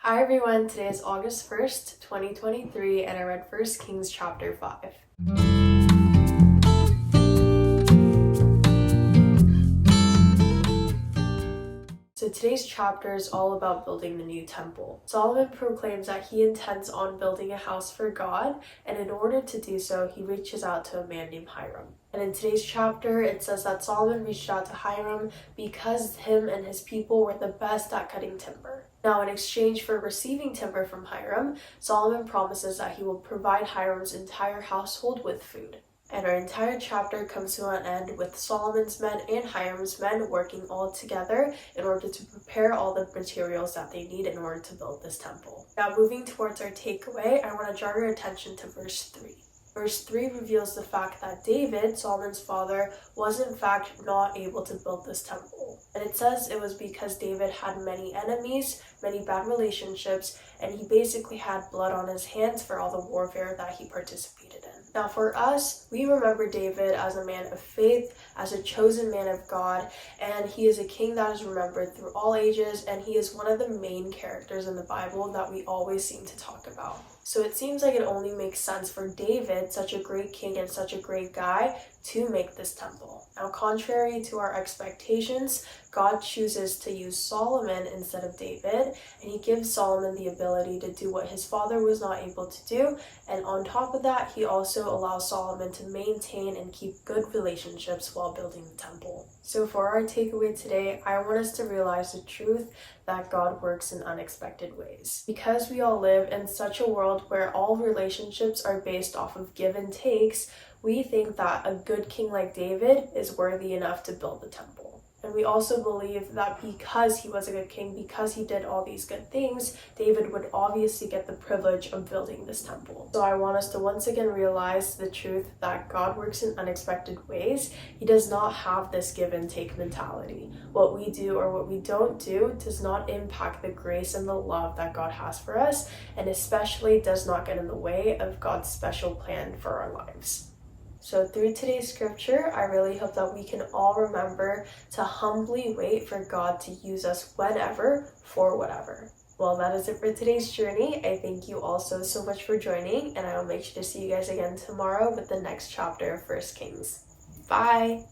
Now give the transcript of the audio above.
Hi everyone, today is August 1st, 2023, and I read 1 Kings chapter 5. So today's chapter is all about building the new temple. Solomon proclaims that he intends on building a house for God, and in order to do so, he reaches out to a man named Hiram. And in today's chapter, it says that Solomon reached out to Hiram because him and his people were the best at cutting timber. Now, in exchange for receiving timber from Hiram, Solomon promises that he will provide Hiram's entire household with food. And our entire chapter comes to an end with Solomon's men and Hiram's men working all together in order to prepare all the materials that they need in order to build this temple. Now, moving towards our takeaway, I want to draw your attention to verse 3. Verse 3 reveals the fact that David, Solomon's father, was in fact not able to build this temple. And it says it was because David had many enemies, many bad relationships, and he basically had blood on his hands for all the warfare that he participated in. Now for us, we remember David as a man of faith, as a chosen man of God, and he is a king that is remembered through all ages, and he is one of the main characters in the Bible that we always seem to talk about. So it seems like it only makes sense for David, such a great king and such a great guy, to make this temple. Now, contrary to our expectations, God chooses to use Solomon instead of David, and he gives Solomon the ability to do what his father was not able to do, and on top of that, he also allows Solomon to maintain and keep good relationships while building the temple. So for our takeaway today, I want us to realize the truth that God works in unexpected ways. Because we all live in such a world where all relationships are based off of give and takes, we think that a good king like David is worthy enough to build the temple. And we also believe that because he was a good king, because he did all these good things, David would obviously get the privilege of building this temple. So I want us to once again realize the truth that God works in unexpected ways. He does not have this give and take mentality. What we do or what we don't do does not impact the grace and the love that God has for us, and especially does not get in the way of God's special plan for our lives. So through today's scripture, I really hope that we can all remember to humbly wait for God to use us whenever, for whatever. Well, that is it for today's journey. I thank you all so much for joining, and I will make sure to see you guys again tomorrow with the next chapter of 1 Kings. Bye!